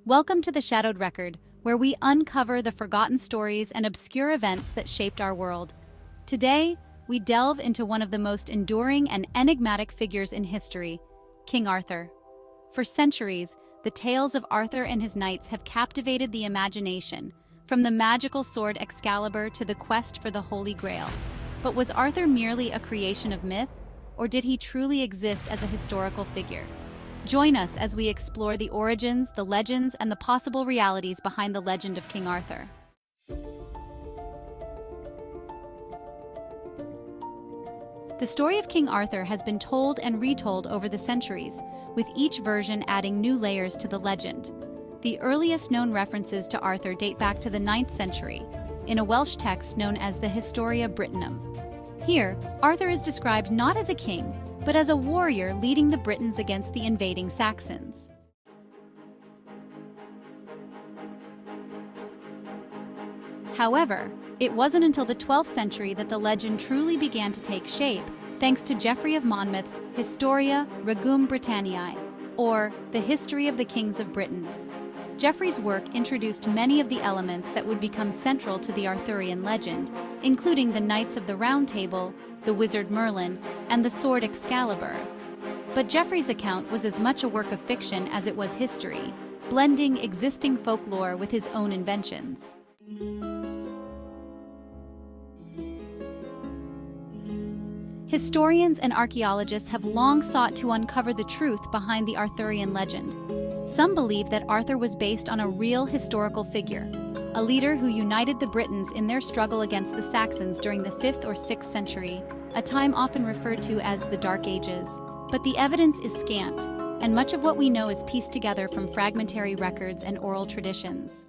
Welcome to the Shadowed Record, where we uncover the forgotten stories and obscure events that shaped our world. Today, we delve into one of the most enduring and enigmatic figures in history, King Arthur. For centuries, the tales of Arthur and his knights have captivated the imagination, from the magical sword Excalibur to the quest for the Holy Grail. But was Arthur merely a creation of myth, or did he truly exist as a historical figure? Join us as we explore the origins, the legends, and the possible realities behind the legend of King Arthur. The story of King Arthur has been told and retold over the centuries, with each version adding new layers to the legend. The earliest known references to Arthur date back to the 9th century, in a Welsh text known as the Historia Brittonum. Here, Arthur is described not as a king, but as a warrior leading the Britons against the invading Saxons. However, it wasn't until the 12th century that the legend truly began to take shape, thanks to Geoffrey of Monmouth's Historia Regum Britanniae, or The History of the Kings of Britain. Geoffrey's work introduced many of the elements that would become central to the Arthurian legend, including the Knights of the Round Table, the wizard Merlin, and the sword Excalibur. But Geoffrey's account was as much a work of fiction as it was history, blending existing folklore with his own inventions. Historians and archaeologists have long sought to uncover the truth behind the Arthurian legend. Some believe that Arthur was based on a real historical figure, a leader who united the Britons in their struggle against the Saxons during the 5th or 6th century, a time often referred to as the Dark Ages. But the evidence is scant, and much of what we know is pieced together from fragmentary records and oral traditions.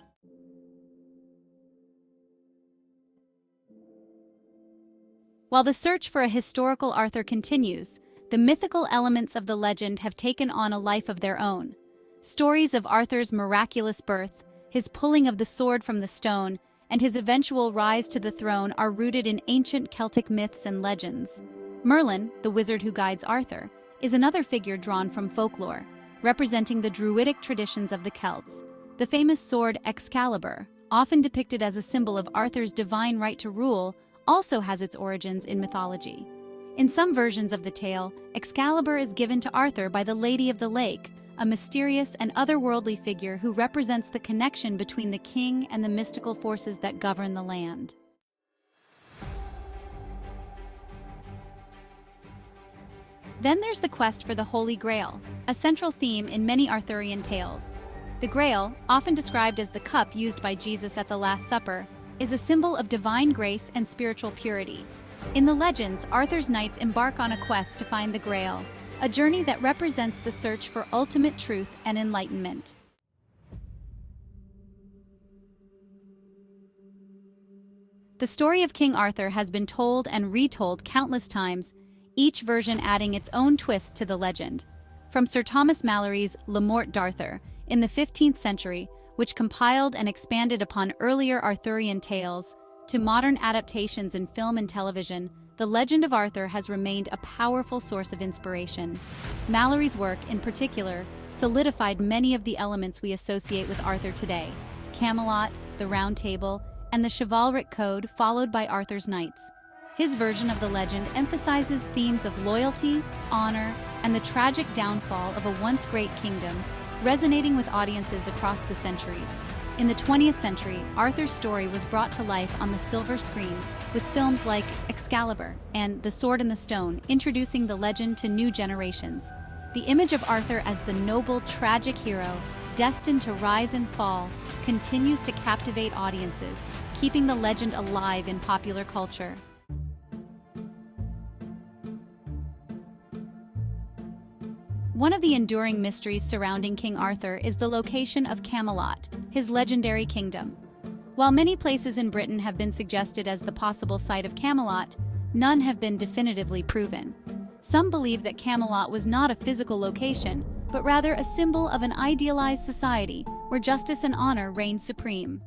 While the search for a historical Arthur continues, the mythical elements of the legend have taken on a life of their own. Stories of Arthur's miraculous birth, his pulling of the sword from the stone, and his eventual rise to the throne are rooted in ancient Celtic myths and legends. Merlin, the wizard who guides Arthur, is another figure drawn from folklore, representing the druidic traditions of the Celts. The famous sword Excalibur, often depicted as a symbol of Arthur's divine right to rule, also has its origins in mythology. In some versions of the tale, Excalibur is given to Arthur by the Lady of the Lake, a mysterious and otherworldly figure who represents the connection between the king and the mystical forces that govern the land. Then there's the quest for the Holy Grail, a central theme in many Arthurian tales. The Grail, often described as the cup used by Jesus at the Last Supper, is a symbol of divine grace and spiritual purity. In the legends, Arthur's knights embark on a quest to find the Grail, a journey that represents the search for ultimate truth and enlightenment. The story of King Arthur has been told and retold countless times, each version adding its own twist to the legend. From Sir Thomas Malory's Le Morte d'Arthur in the 15th century, which compiled and expanded upon earlier Arthurian tales, to modern adaptations in film and television, the legend of Arthur has remained a powerful source of inspiration. Malory's work, in particular, solidified many of the elements we associate with Arthur today: Camelot, the Round Table, and the chivalric code followed by Arthur's knights. His version of the legend emphasizes themes of loyalty, honor, and the tragic downfall of a once great kingdom, resonating with audiences across the centuries. In the 20th century, Arthur's story was brought to life on the silver screen with films like Excalibur and The Sword and the Stone, introducing the legend to new generations. The image of Arthur as the noble, tragic hero, destined to rise and fall, continues to captivate audiences, keeping the legend alive in popular culture. One of the enduring mysteries surrounding King Arthur is the location of Camelot, his legendary kingdom. While many places in Britain have been suggested as the possible site of Camelot, none have been definitively proven. Some believe that Camelot was not a physical location, but rather a symbol of an idealized society where justice and honor reigned supreme.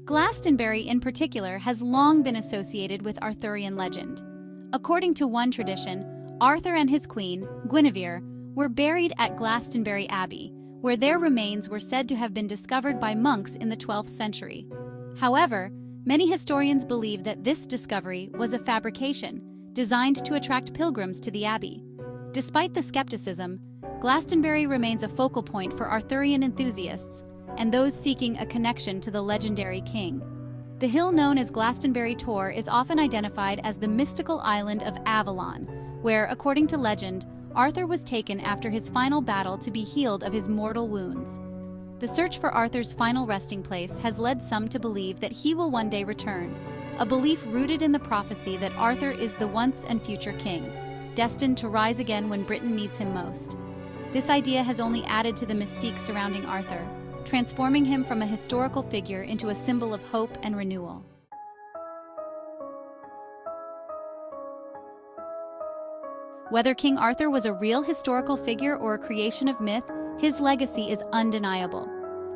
Glastonbury, in particular, has long been associated with Arthurian legend. According to one tradition, Arthur and his queen, Guinevere, were buried at Glastonbury Abbey, where their remains were said to have been discovered by monks in the 12th century. However, many historians believe that this discovery was a fabrication, designed to attract pilgrims to the abbey. Despite the skepticism, Glastonbury remains a focal point for Arthurian enthusiasts and those seeking a connection to the legendary king. The hill known as Glastonbury Tor is often identified as the mystical island of Avalon, where, according to legend, Arthur was taken after his final battle to be healed of his mortal wounds. The search for Arthur's final resting place has led some to believe that he will one day return, a belief rooted in the prophecy that Arthur is the once and future king, destined to rise again when Britain needs him most. This idea has only added to the mystique surrounding Arthur, transforming him from a historical figure into a symbol of hope and renewal. Whether King Arthur was a real historical figure or a creation of myth, his legacy is undeniable.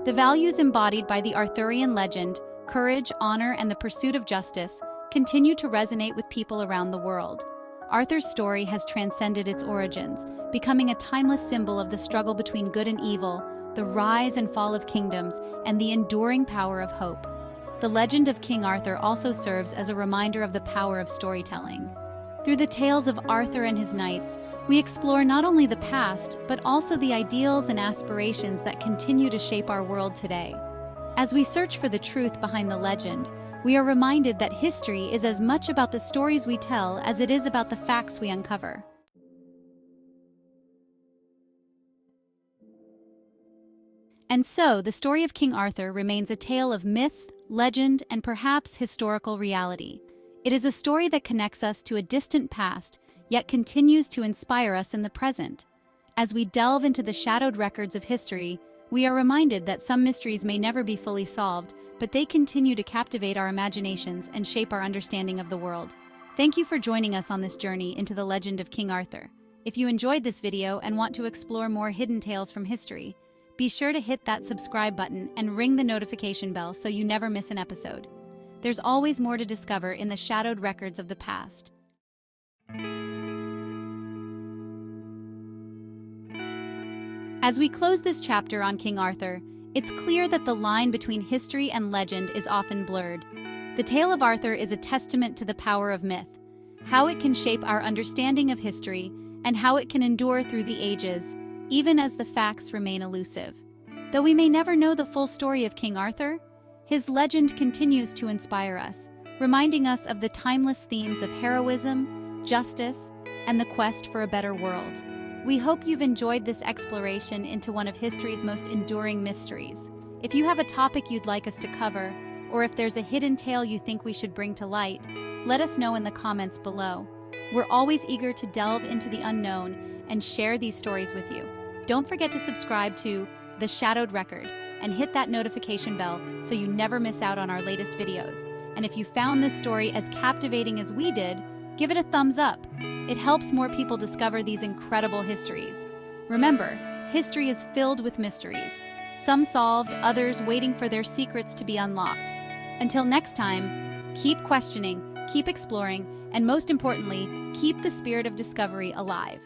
The values embodied by the Arthurian legend, courage, honor, and the pursuit of justice, continue to resonate with people around the world. Arthur's story has transcended its origins, becoming a timeless symbol of the struggle between good and evil, the rise and fall of kingdoms, and the enduring power of hope. The legend of King Arthur also serves as a reminder of the power of storytelling. Through the tales of Arthur and his knights, we explore not only the past, but also the ideals and aspirations that continue to shape our world today. As we search for the truth behind the legend, we are reminded that history is as much about the stories we tell as it is about the facts we uncover. And so, the story of King Arthur remains a tale of myth, legend, and perhaps historical reality. It is a story that connects us to a distant past, yet continues to inspire us in the present. As we delve into the shadowed records of history, we are reminded that some mysteries may never be fully solved, but they continue to captivate our imaginations and shape our understanding of the world. Thank you for joining us on this journey into the legend of King Arthur. If you enjoyed this video and want to explore more hidden tales from history, be sure to hit that subscribe button and ring the notification bell so you never miss an episode. There's always more to discover in the shadowed records of the past. As we close this chapter on King Arthur, it's clear that the line between history and legend is often blurred. The tale of Arthur is a testament to the power of myth, how it can shape our understanding of history, and how it can endure through the ages, even as the facts remain elusive. Though we may never know the full story of King Arthur, his legend continues to inspire us, reminding us of the timeless themes of heroism, justice, and the quest for a better world. We hope you've enjoyed this exploration into one of history's most enduring mysteries. If you have a topic you'd like us to cover, or if there's a hidden tale you think we should bring to light, let us know in the comments below. We're always eager to delve into the unknown and share these stories with you. Don't forget to subscribe to The Shadowed Record and hit that notification bell so you never miss out on our latest videos. And if you found this story as captivating as we did, give it a thumbs up. It helps more people discover these incredible histories. Remember, history is filled with mysteries. Some solved, others waiting for their secrets to be unlocked. Until next time, keep questioning, keep exploring, and most importantly, keep the spirit of discovery alive.